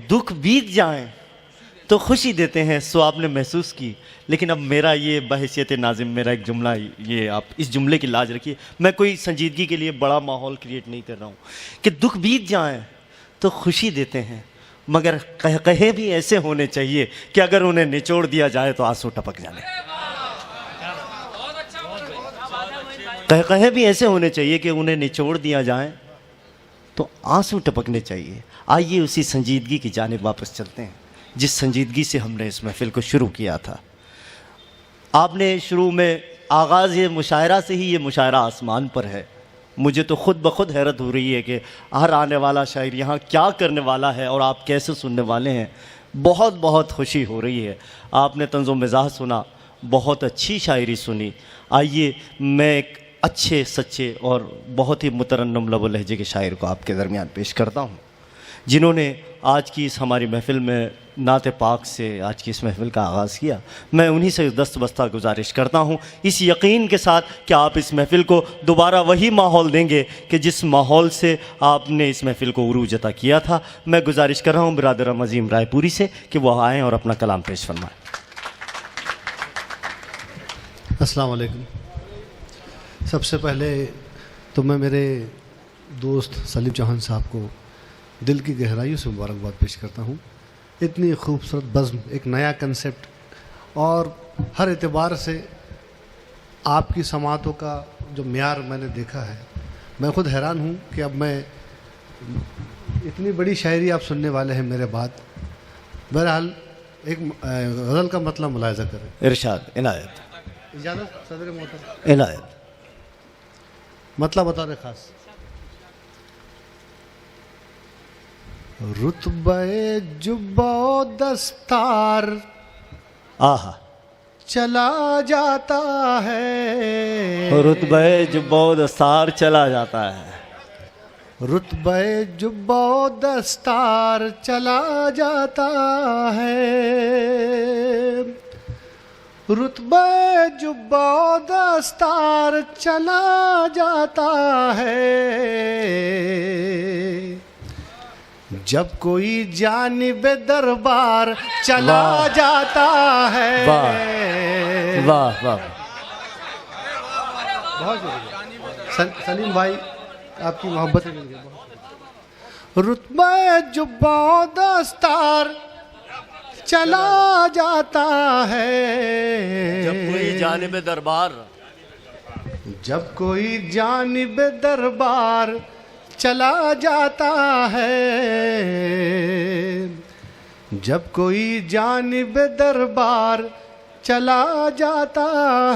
दुख बीत जाएं तो खुशी देते हैं, सो आपने महसूस की। लेकिन अब मेरा ये बहैसियत नाज़िम मेरा एक जुमला, ये आप इस जुमले की लाज रखिए। मैं कोई संजीदगी के लिए बड़ा माहौल क्रिएट नहीं कर रहा हूँ कि दुख बीत जाएं तो खुशी देते हैं, मगर कहे भी ऐसे होने चाहिए कि अगर उन्हें निचोड़ दिया जाए तो आंसू टपक जाने। कहे भी ऐसे होने चाहिए कि उन्हें निचोड़ दिया जाए तो आंसू टपकने चाहिए। आइए उसी संजीदगी की जानिब वापस चलते हैं जिस संजीदगी से हमने इस महफिल को शुरू किया था। आपने शुरू में आगाज़ ये मुशायरा से ही, ये मुशायरा आसमान पर है। मुझे तो ख़ुद ब खुद हैरत हो रही है कि हर आने वाला शायर यहाँ क्या करने वाला है और आप कैसे सुनने वाले हैं। बहुत बहुत खुशी हो रही है। आपने तंज़ो मिज़ाह सुना, बहुत अच्छी शायरी सुनी। आइए मैं एक अच्छे सच्चे और बहुत ही मुतरन्नम लब लहजे के शायर को आपके दरमियान पेश करता हूँ, जिन्होंने आज की इस हमारी महफ़िल में नात पाक से आज की इस महफ़िल का आगाज़ किया। मैं उन्हीं से दस्त बस्ता गुजारिश करता हूँ, इस यकीन के साथ कि आप इस महफ़िल को दोबारा वही माहौल देंगे कि जिस माहौल से आपने इस महफ़िल को उरूज अता किया था। मैं गुजारिश कर रहा हूँ बिरादर अज़ीम रायपुरी से कि वह आएँ और अपना कलाम पेश फरमाएँ। अस्सलाम वालेकुम। सबसे पहले तो मैं मेरे दोस्त सलीम चौहान साहब को दिल की गहराइयों से मुबारकबाद पेश करता हूँ। इतनी खूबसूरत बज़्म, एक नया कंसेप्ट, और हर एतबार से आपकी समातों का जो म्यार मैंने देखा है, मैं ख़ुद हैरान हूँ कि अब मैं इतनी बड़ी शायरी आप सुनने वाले हैं मेरे बाद। बहरहाल एक गज़ल का मतलब मुलाहिज़ा करें। इरशाद, इनायत, इजाज़त सदर मोहतरम, इनायत। मतलब बता रहे ख़ास। रुतबे जुब्बा दस्तार आहा चला जाता है, रुतबे जुब्बा दस्तार चला जाता है, रुतबे जुब्बा दस्तार चला जाता है, रुतबे जुब्बा दस्तार चला जाता है। जब कोई जानिबे दरबार चला जाता है। वाह वाह वाह, बहुत शुक्रिया सलीम भाई, आपकी मोहब्बत मिल गई। रुतबे जुब्बा दस्तार चला जाता है, जब कोई जानिब दरबार, जब कोई जानिब दरबार चला जाता है, जब कोई जानिब दरबार चला जाता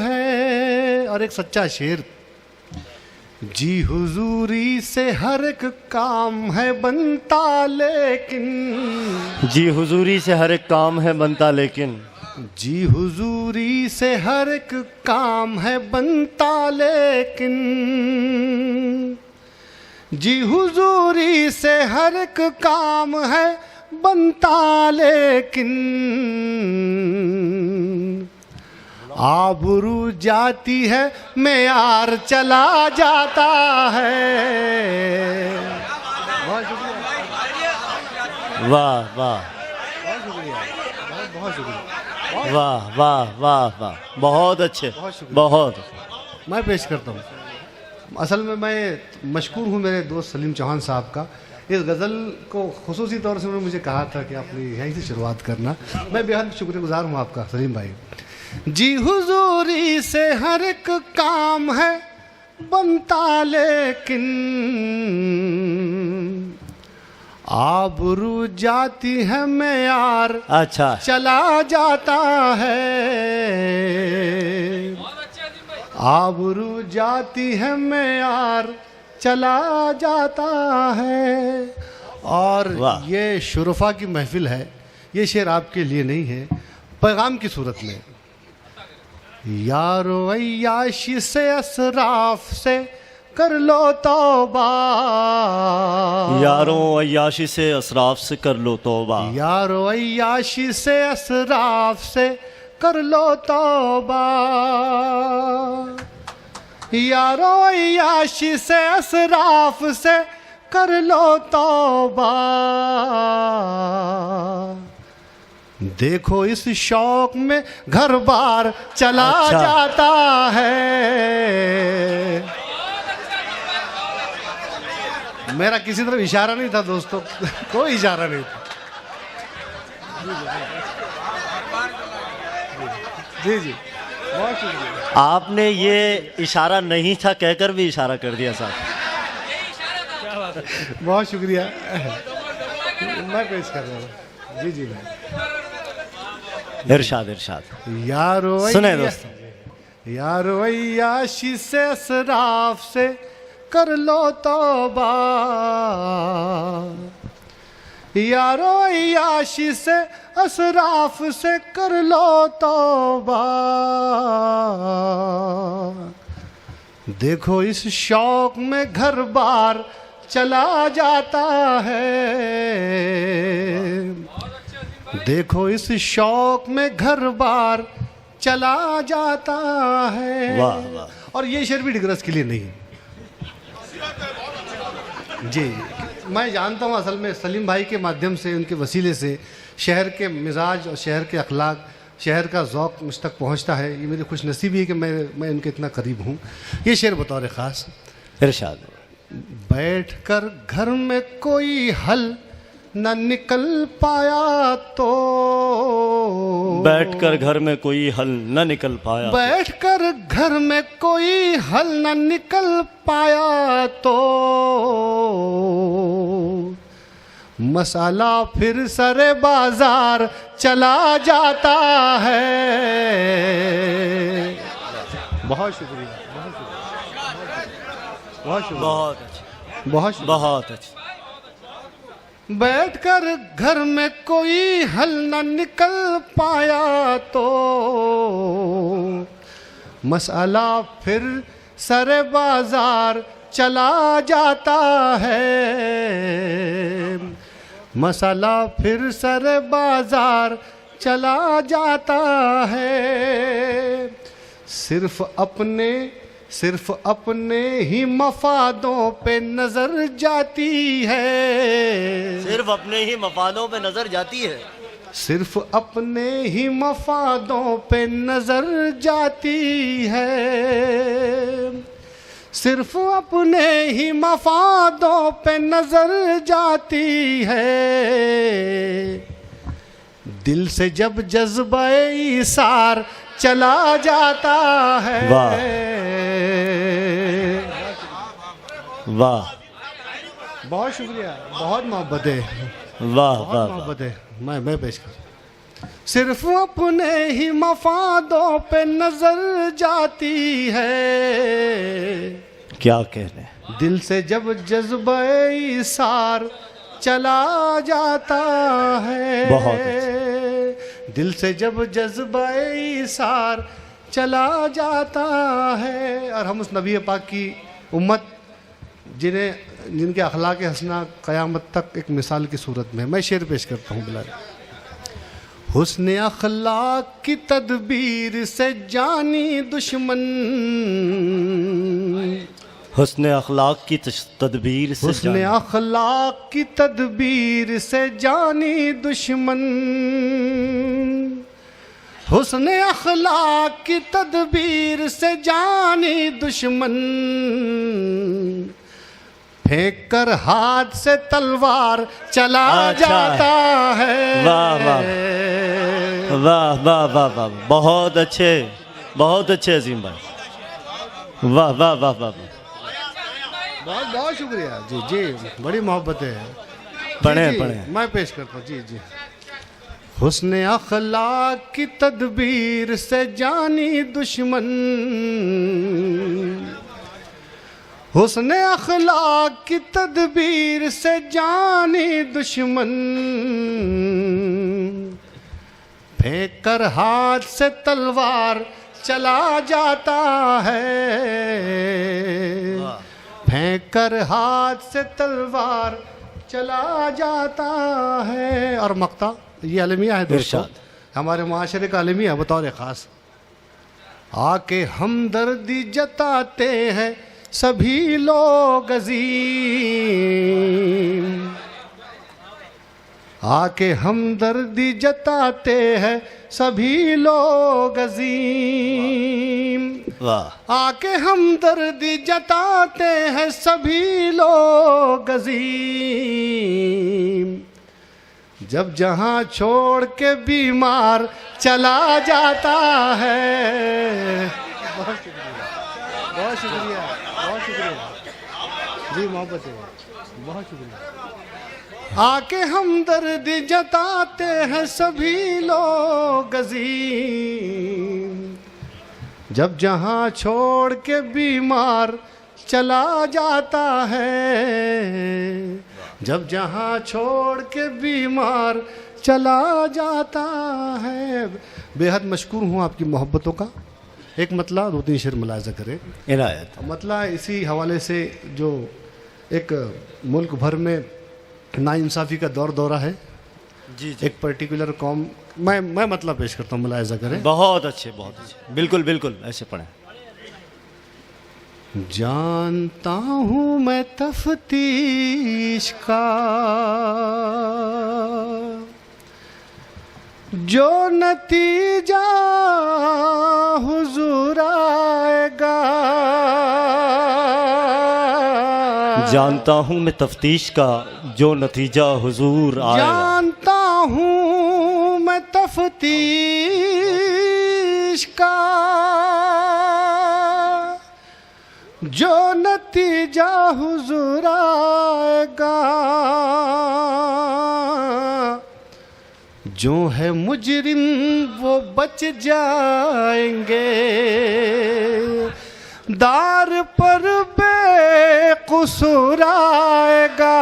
है। और एक सच्चा शेर, जी हुजूरी से हर एक काम है बनता लेकिन, जी हुजूरी से हर एक काम है बनता लेकिन, जी हुजूरी से हर एक काम है बनता लेकिन, जी हुजूरी से हर एक काम है बनता लेकिन, आबरू जाती है मेयार चला जाता है। बहुत शुक्रिया, वाह वाह, बहुत शुक्रिया, बहुत शुक्रिया, वाह वाह वाह वाह, बहुत अच्छे, बहुत। मैं पेश करता हूँ। असल में मैं मशकूर हूँ मेरे दोस्त सलीम चौहान साहब का। इस गज़ल को खुसूसी तौर से उन्होंने मुझे कहा था कि आपने यहीं से शुरुआत करना। मैं बेहद शुक्रगुजार हूँ आपका सलीम भाई। जी हुजूरी से हर एक काम है बनता लेकिन, आबरू जाती है मेयार अच्छा चला जाता है, आबरू जाती है मेयार चला जाता है। और ये शुरफा की महफिल है, ये शेर आपके लिए नहीं है, पैगाम की सूरत में। यारो अय्याशी से असराफ से कर लो तौबा, यारो अय्याशी से असराफ से कर लो तौबा, यारो अय्याशी से असराफ से कर लो तौबा, यारो अय्याशी से असराफ से कर लो तौबा। देखो इस शौक में घर बार चला अच्छा। जाता है। मेरा किसी तरफ इशारा नहीं था दोस्तों, कोई इशारा नहीं था। जी जी, बहुत शुक्रिया। आपने ये इशारा नहीं था कहकर भी इशारा कर दिया साहब। बहुत शुक्रिया। मैं पेश कर रहा हूँ। जी जी भाई। इरशाद इरशाद यारो सुने दोस्तों। यारो अय्याशी से असराफ से कर लो तौबा। यारो अय्याशी से असराफ से कर लो तौबा। देखो इस शौक में घर बार चला जाता है। देखो इस शौक में घर बार चला जाता है। वाह वाह। और ये शेर भी डिग्रस के लिए नहीं है। जी, मैं जानता हूँ असल में सलीम भाई के माध्यम से, उनके वसीले से शहर के मिजाज और शहर के अखलाक, शहर का ज़ौक़ मुझ तक पहुँचता है। ये मेरी खुशनसीबी है कि मैं उनके इतना करीब हूँ। ये शेर बतौर ख़ास इरशाद। बैठ कर घर में कोई हल न निकल पाया तो। बैठकर घर में कोई हल न निकल पाया। बैठकर घर में कोई हल न निकल पाया तो। मसाला फिर सरे बाजार चला जाता है। बहुत शुक्रिया, बहुत शुक्रिया, बहुत शुक्रिया, बहुत अच्छा, बहुत शुक्रिया। बहुत अच्छा। बैठकर घर में कोई हल न निकल पाया तो। मसाला फिर सरे बाजार चला जाता है। मसाला फिर सरे बाजार चला जाता है। सिर्फ अपने ही मफादों पे नजर जाती है। सिर्फ अपने ही मफादों पे नजर जाती है। सिर्फ अपने ही मफादों पे नजर जाती है। सिर्फ अपने ही मफादों पे नजर जाती है। दिल से जब जज्बे ईसार चला जाता है। वाह वाह, बहुत शुक्रिया, बहुत मोहब्बत है, वाह बहुत वाह। मोहब्बत है। मैं पेश कर। सिर्फ अपने ही मफादों पे नजर जाती है। क्या कह रहे हैं। दिल से जब जज्बे ईसार चला जाता है। बहुत दिल से जब जज्बे ईसार चला जाता है। और हम उस नबी पाक की उम्मत जिनके अखलाक हसना क़यामत तक एक मिसाल की सूरत में। मैं शेर पेश करता हूँ बिलाल। हुस्न अखलाक की तदबीर से जानी दुश्मन। हुस्न अखलाक की तदबीर से हुस्न अखलाक की तदबीर से जानी दुश्मन। हुस्न अखलाक की तदबीर से जानी दुश्मन। फेंक कर हाथ से तलवार चला अच्छा। जाता है। वाह वाह वाह वाह वाह वाह, बहुत अच्छे, बहुत अच्छे अजीम भाई। वाह वाह वाह वाह वाह। बहुत बहुत शुक्रिया जी जी, बड़ी मोहब्बत है। पढ़े जी, पढ़े। मैं पेश करता हूँ। जी जी। हुस्न अखलाक की तदबीर से जानी दुश्मन। हुस्न अखलाक की तदबीर से जानी दुश्मन। फेंक कर हाथ से तलवार चला जाता है। फेंक कर हाथ से तलवार चला जाता है। और मक्ता ये अलमिया है दोस्तों, हमारे माशरे का अलमिया बतौर ख़ास। आके हमदर्दी जताते हैं सभी लोग अजीम, आके हमदर्दी जताते हैं सभी लोग अजीम, वाह। आके हमदर्दी जताते हैं सभी लोग अजीम, जब जहां छोड़ के बीमार चला जाता है। बहुत शुक्रिया, बहुत शुक्रिया, बहुत शुक्रिया जी, मोहब्बत है, बहुत शुक्रिया। आके हमदर्दी जताते हैं सभी लोग अजीम, जब जहां छोड़ के बीमार चला जाता है, जब जहां छोड़ के बीमार चला जाता है। बेहद मशकूर हूँ आपकी मोहब्बतों का। एक मतला 2-3 शेर मुलाजा करें। इनायत। मतला इसी हवाले से जो एक मुल्क भर में नाइंसाफ़ी का दौरा है, जी एक पर्टिकुलर कौम, मैं मतलब पेश करता हूँ, मुलायजा करें। बहुत अच्छे, बहुत अच्छे, बिल्कुल बिल्कुल ऐसे पढ़ें। जानता हूँ मैं तफ्तीश का जो नतीजा हुजूर आएगा, जानता हूँ मैं तफ्तीश का जो नतीजा हुजूर आएगा, जानता हूँ मैं तफ्तीश का जो नतीजा हुजूर आएगा, जो है मुजरिम वो बच जाएंगे, दार पर बेकसूर आएगा।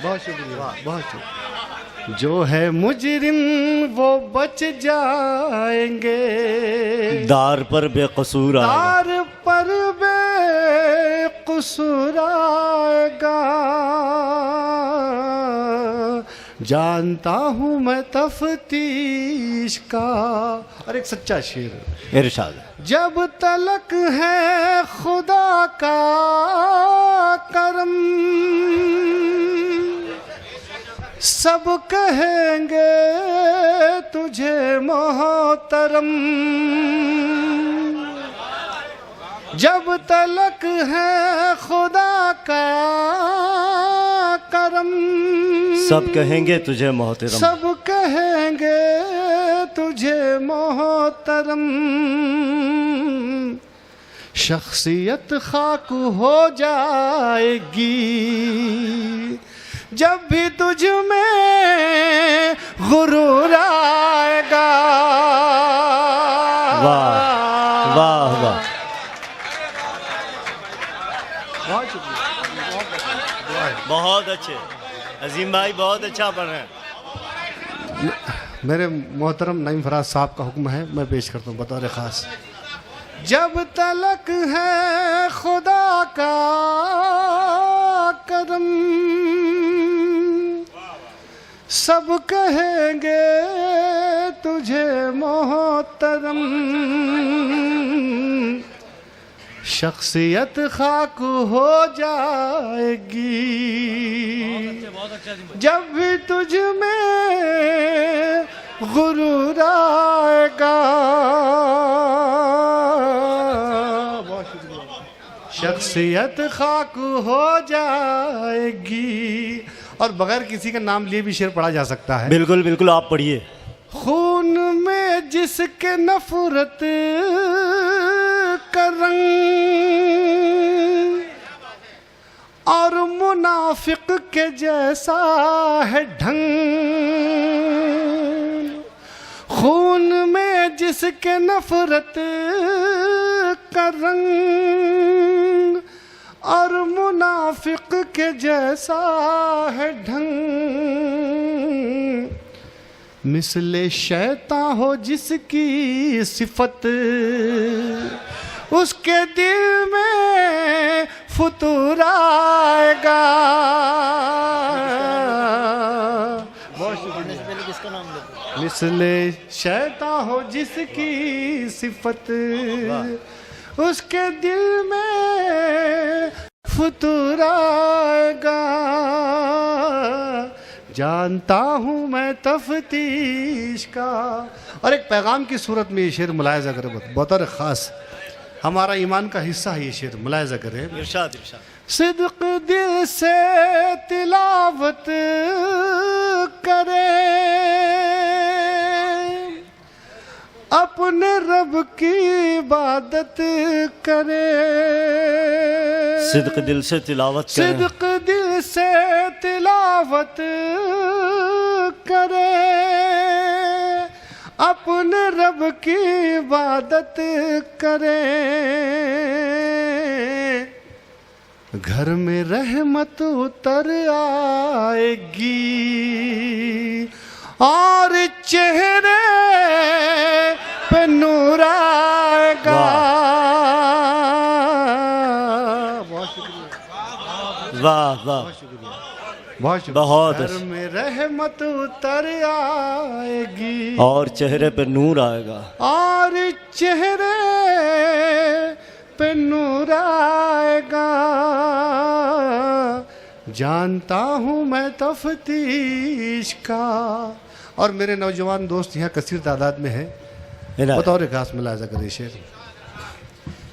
बहुत शुक्रिया, बहुत शुक्रिया। जो है मुजरिम वो बच जाएंगे, दार पर बेकसूर आएगा, दार पर बेकसूर आएगा। जानता हूँ मैं तफ्तीश का। और एक सच्चा शेर इरशाद। जब तलक है खुदा का करम, सब कहेंगे तुझे मोहतरम, जब तलक है खुदा का करम, सब कहेंगे तुझे मोहतरम, सब कहेंगे तुझे मोहतरम। शख्सियत खाक हो जाएगी जब भी तुझ में गुरूर आएगा। वाह वाह वाह, बहुत शुक्रिया, बहुत अच्छे अजीम भाई, बहुत अच्छा पढ़ रहे हैं। मेरे मोहतरम नईम फराज साहब का हुक्म है, मैं पेश करता हूँ बतौर ख़ास। जब तलक है खुदा का करम, सब कहेंगे तुझे मोहतरम। शख्सियत खाक हो जाएगी जब भी तुझ में गुरूर आएगा। बहुत शुक्रिया। शख्सियत खाक हो जाएगी। और बगैर किसी का नाम लिए भी शेर पढ़ा जा सकता है। बिल्कुल बिल्कुल, आप पढ़िए। खून में जिसके नफरत का रंग और मुनाफिक के जैसा है ढंग, खून में जिसके नफरत का रंग और मुनाफिक के जैसा है ढंग, मिसले शैतान हो जिसकी सिफत उसके दिल में फुतूर आएगा। बहुत शुक्रिया। फिसले शैतान हो जिसकी सिफत, उसके दिल में फुतूर आएगा। जानता हूँ मैं तफ्तीश का। और एक पैगाम की सूरत में ये शेर मुलायजा करें, बतौर ख़ास हमारा ईमान का हिस्सा है ये शेर, मुलायजा करें। इरशाद इरशाद। सिद्क दिल से तिलावत करे, अपने रब की इबादत करे। सिद्क दिल से तिलावत करें, सिद्क दिल से तिलावत करे, अपने रब की इबादत करे। घर में रहमत उतर आएगी और चेहरे पे नूर आएगा। बहुत शुक्रिया, वाह वाह, बहुत शुक्रिया, बहुत शुक्रिया। बहुत घर में रहमत उतर आएगी और चेहरे पे नूर आएगा, और चेहरे पे नूर आएगा। जानता हूँ मैं तफ्तीश का। और मेरे नौजवान दोस्त यहाँ कसीर तादाद में हैं, बतौर खास मुलाजा करिए शेर।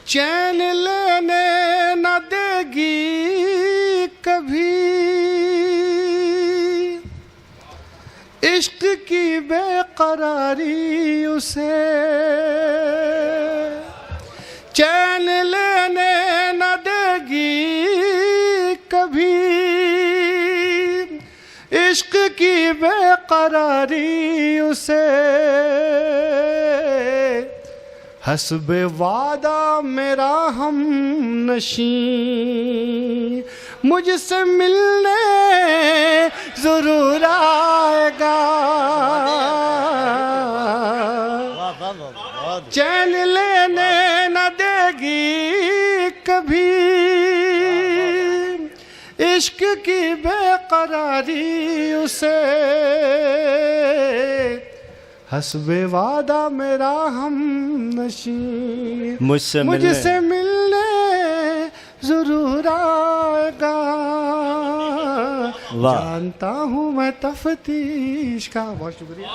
चैन लेने न देगी कभी इश्क की बेकरारी उसे, चैन लेने न देगी कभी इश्क की बेकरारी उसे। हस्बे वादा मेरा हम नशी मुझसे मिलने जरूर आएगा। चैन लेने न देगी कभी इश्क की बेकरारी उसे। हस्बे वादा मेरा हम नशी मुझसे मिलने जरूर आएगा। जानता हूँ मैं तफ्तीश का। बहुत शुक्रिया।